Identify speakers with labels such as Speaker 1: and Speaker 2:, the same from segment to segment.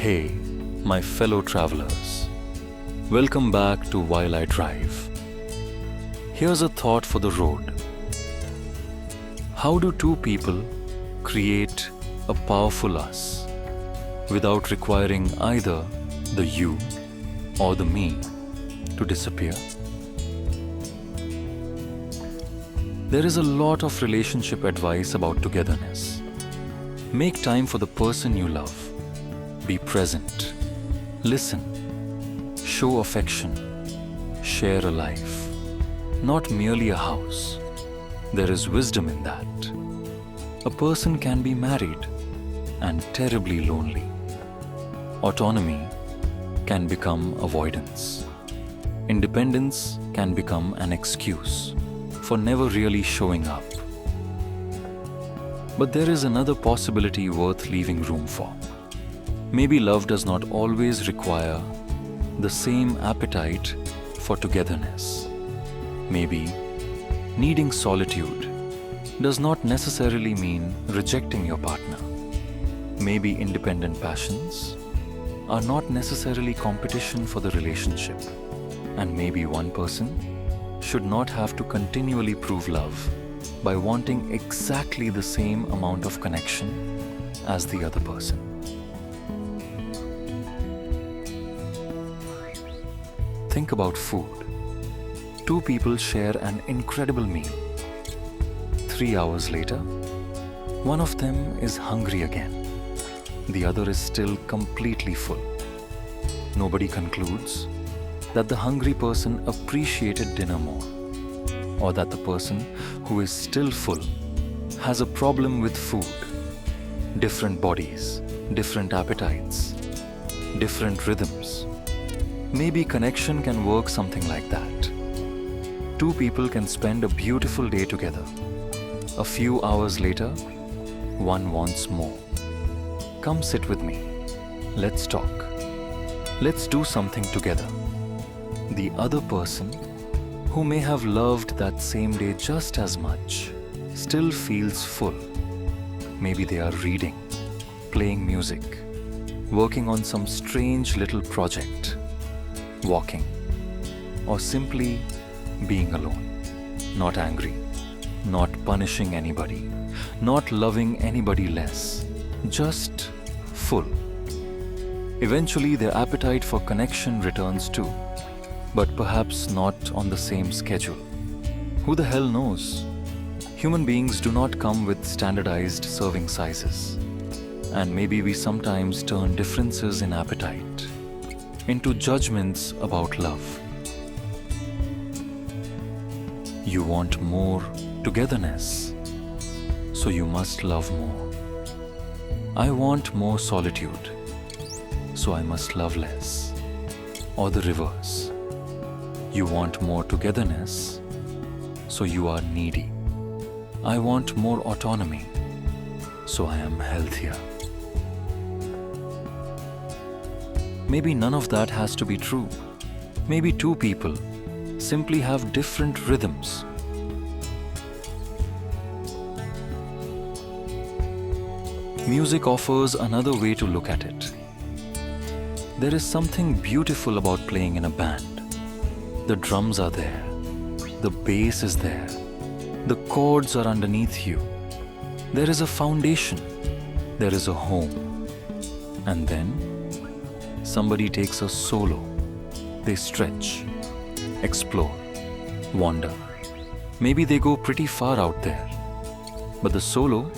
Speaker 1: Hey, my fellow travelers. Welcome back to While I Drive. Here's a thought for the road. How do two people create a powerful us without requiring either the you or the me to disappear? There is a lot of relationship advice about togetherness. Make time for the person you love. Be present. Listen. Show affection. Share a life. Not merely a house. There is wisdom in that. A person can be married and terribly lonely. Autonomy can become avoidance. Independence can become an excuse for never really showing up. But there is another possibility worth leaving room for. Maybe love does not always require the same appetite for togetherness. Maybe needing solitude does not necessarily mean rejecting your partner. Maybe independent passions are not necessarily competition for the relationship. And maybe one person should not have to continually prove love by wanting exactly the same amount of connection as the other person. Think about food. Two people share an incredible meal. 3 hours later, one of them is hungry again. The other is still completely full. Nobody concludes that the hungry person appreciated dinner more, or that the person who is still full has a problem with food. Different bodies, different appetites, different rhythms. Maybe connection can work something like that. Two people can spend a beautiful day together. A few hours later, one wants more. Come sit with me. Let's talk. Let's do something together. The other person, who may have loved that same day just as much, still feels full. Maybe they are reading, playing music, working on some strange little project, walking, or simply being alone. Not angry, not punishing anybody, not loving anybody less, just full. Eventually, their appetite for connection returns too, but perhaps not on the same schedule. Who the hell knows? Human beings do not come with standardized serving sizes. And maybe we sometimes turn differences in appetite into judgments about love. You want more togetherness, so you must love more. I want more solitude, so I must love less. Or the reverse. You want more togetherness, so you are needy. I want more autonomy, so I am healthier. Maybe none of that has to be true. Maybe two people simply have different rhythms. Music offers another way to look at it. There is something beautiful about playing in a band. The drums are there, the bass is there, the chords are underneath you. There is a foundation, there is a home. And then somebody takes a solo. They stretch, explore, wander. Maybe they go pretty far out there. But the solo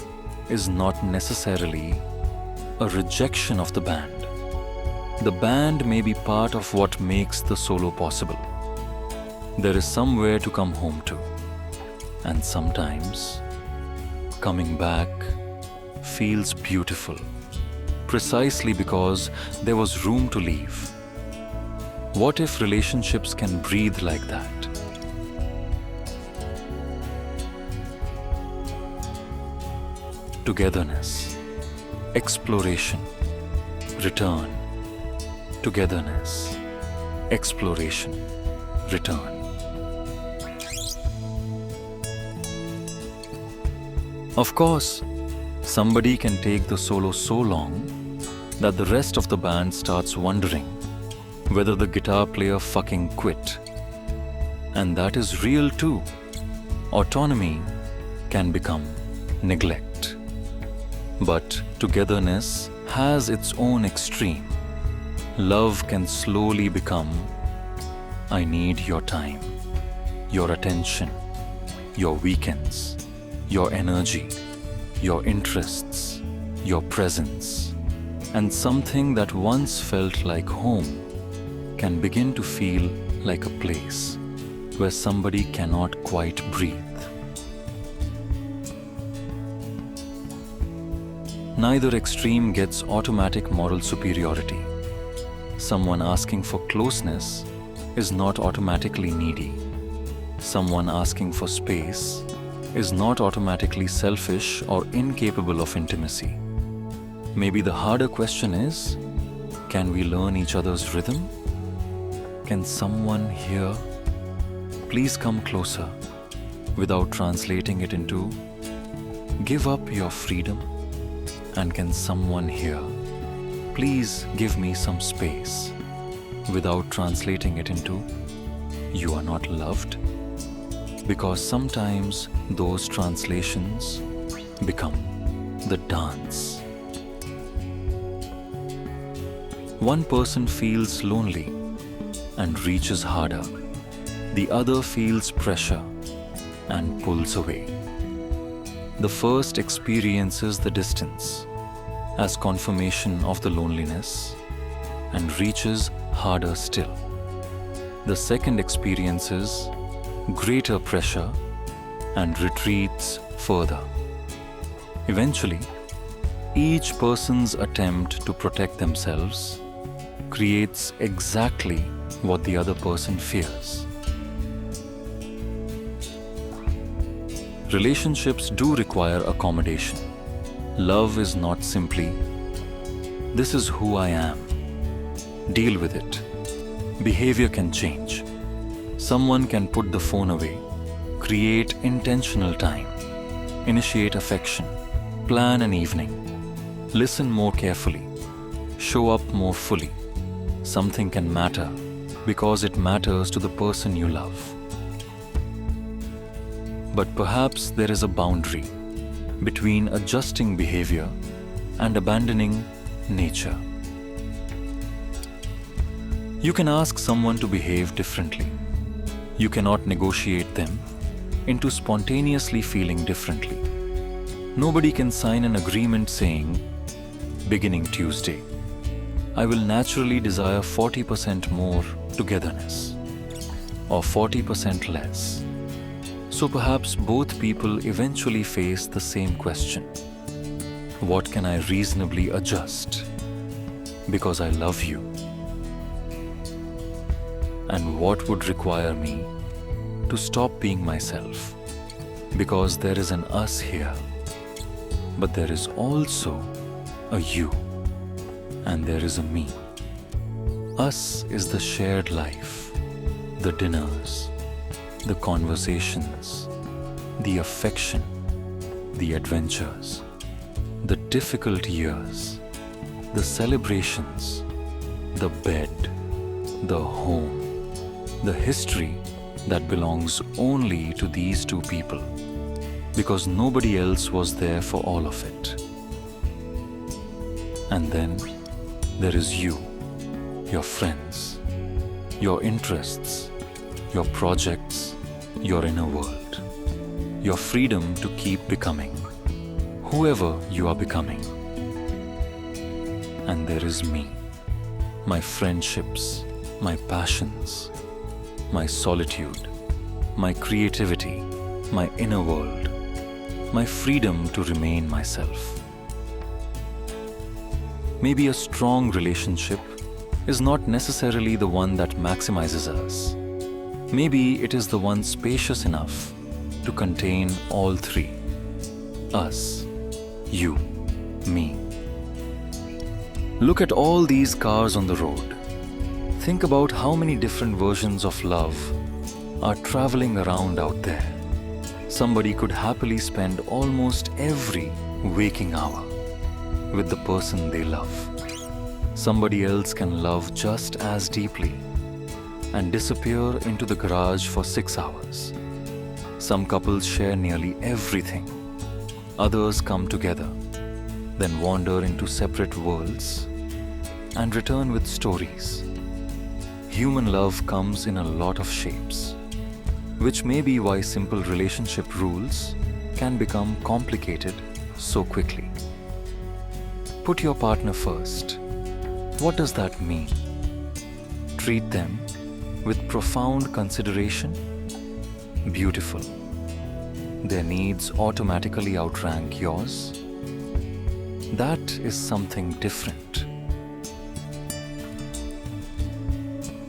Speaker 1: is not necessarily a rejection of the band. The band may be part of what makes the solo possible. There is somewhere to come home to. And sometimes, coming back feels beautiful, precisely because there was room to leave. What if relationships can breathe like that? Togetherness, exploration, return. Togetherness, exploration, return. Of course, somebody can take the solo so long that the rest of the band starts wondering whether the guitar player fucking quit. And that is real too. Autonomy can become neglect. But togetherness has its own extreme. Love can slowly become, I need your time, your attention, your weekends, your energy, your interests, your presence. And something that once felt like home can begin to feel like a place where somebody cannot quite breathe. Neither extreme gets automatic moral superiority. Someone asking for closeness is not automatically needy. Someone asking for space is not automatically selfish or incapable of intimacy. Maybe the harder question is, can we learn each other's rhythm? Can someone here please come closer without translating it into give up your freedom? And can someone here please give me some space without translating it into you are not loved? Because sometimes those translations become the dance. One person feels lonely and reaches harder. The other feels pressure and pulls away. The first experiences the distance as confirmation of the loneliness and reaches harder still. The second experiences greater pressure and retreats further. Eventually, each person's attempt to protect themselves creates exactly what the other person fears. Relationships do require accommodation. Love is not simply, this is who I am. Deal with it. Behavior can change. Someone can put the phone away, create intentional time, initiate affection, plan an evening, listen more carefully, show up more fully. Something can matter because it matters to the person you love. But perhaps there is a boundary between adjusting behavior and abandoning nature. You can ask someone to behave differently. You cannot negotiate them into spontaneously feeling differently. Nobody can sign an agreement saying, beginning Tuesday, I will naturally desire 40% more togetherness or 40% less. So perhaps both people eventually face the same question. What can I reasonably adjust because I love you? And what would require me to stop being myself? Because there is an us here, but there is also a you, and there is a me. Us is the shared life, the dinners, the conversations, the affection, the adventures, the difficult years, the celebrations, the bed, the home, the history that belongs only to these two people, because nobody else was there for all of it. And then there is you, your friends, your interests, your projects, your inner world, your freedom to keep becoming whoever you are becoming. And there is me, my friendships, my passions, my solitude, my creativity, my inner world, my freedom to remain myself. Maybe a strong relationship is not necessarily the one that maximizes us. Maybe it is the one spacious enough to contain all three: us, you, me. Look at all these cars on the road. Think about how many different versions of love are traveling around out there. Somebody could happily spend almost every waking hour with the person they love. Somebody else can love just as deeply and disappear into the garage for 6 hours. Some couples share nearly everything. Others come together, then wander into separate worlds and return with stories. Human love comes in a lot of shapes, which may be why simple relationship rules can become complicated so quickly. Put your partner first. What does that mean? Treat them with profound consideration? Beautiful. Their needs automatically outrank yours? That is something different.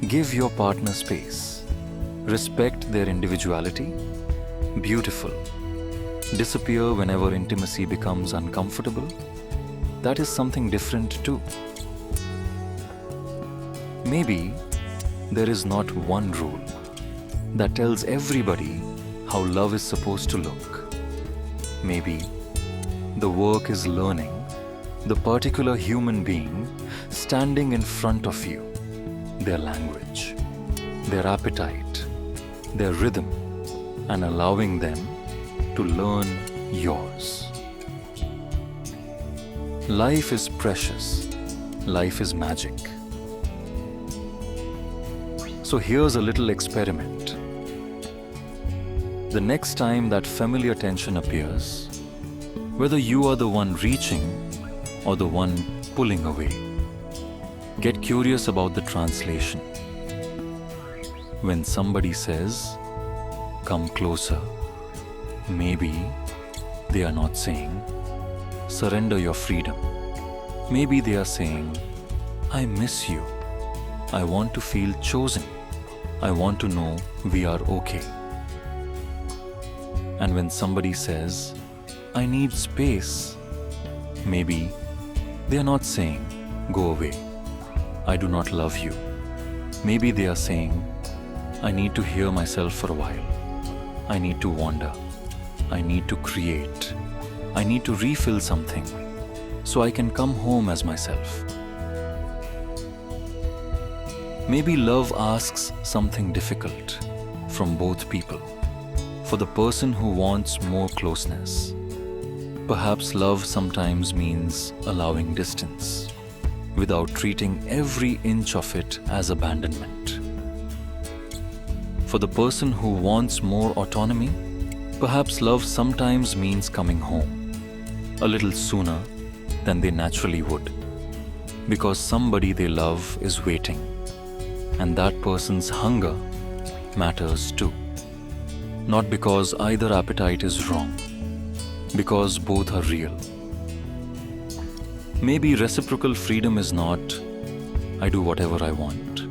Speaker 1: Give your partner space. Respect their individuality? Beautiful. Disappear whenever intimacy becomes uncomfortable? That is something different too. Maybe there is not one rule that tells everybody how love is supposed to look. Maybe the work is learning the particular human being standing in front of you, their language, their appetite, their rhythm, and allowing them to learn yours. Life is precious. Life is magic. So here's a little experiment. The next time that familiar tension appears, whether you are the one reaching or the one pulling away, get curious about the translation. When somebody says, "Come closer," maybe they are not saying, "Surrender your freedom." Maybe they are saying, "I miss you. I want to feel chosen. I want to know we are okay." And when somebody says, "I need space," maybe they are not saying, "Go away. I do not love you." Maybe they are saying, "I need to hear myself for a while. I need to wander. I need to create. I need to refill something so I can come home as myself." Maybe love asks something difficult from both people. For the person who wants more closeness, perhaps love sometimes means allowing distance without treating every inch of it as abandonment. For the person who wants more autonomy, perhaps love sometimes means coming home a little sooner than they naturally would, because somebody they love is waiting, and that person's hunger matters too. Not because either appetite is wrong, because both are real. Maybe reciprocal freedom is not, "I do whatever I want,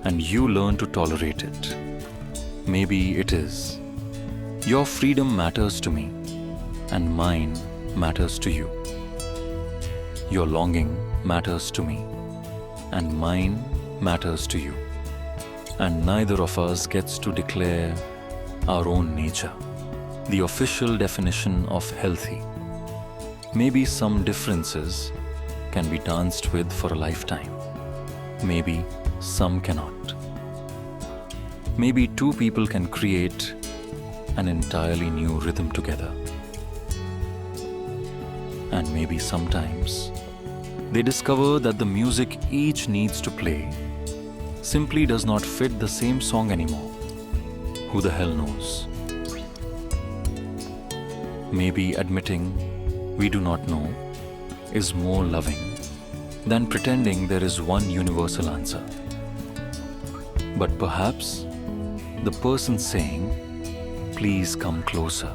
Speaker 1: and you learn to tolerate it." Maybe it is, "Your freedom matters to me, and mine matters to you. Your longing matters to me, and mine matters to you. And neither of us gets to declare our own nature, the official definition of healthy." Maybe some differences can be danced with for a lifetime. Maybe some cannot. Maybe two people can create an entirely new rhythm together. And maybe sometimes they discover that the music each needs to play simply does not fit the same song anymore. Who the hell knows? Maybe admitting we do not know is more loving than pretending there is one universal answer. But perhaps the person saying, "Please come closer,"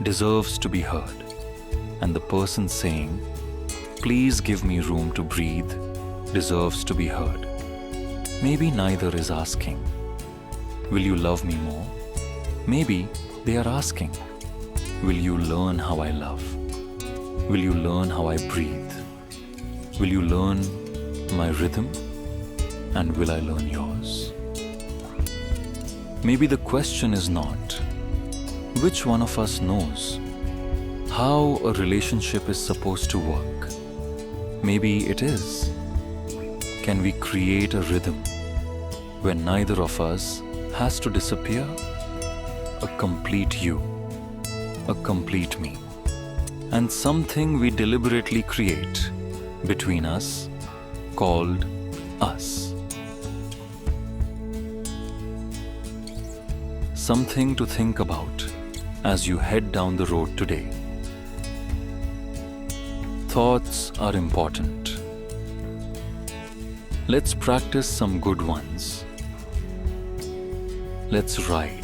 Speaker 1: deserves to be heard, and the person saying, "Please give me room to breathe," deserves to be heard. Maybe neither is asking, "Will you love me more?" Maybe they are asking, "Will you learn how I love? Will you learn how I breathe? Will you learn my rhythm? And will I learn yours?" Maybe the question is not, which one of us knows how a relationship is supposed to work? Maybe it is. Can we create a rhythm where neither of us has to disappear? A complete you, a complete me, and something we deliberately create between us called us. Something to think about as you head down the road today. Thoughts are important. Let's practice some good ones. Let's write.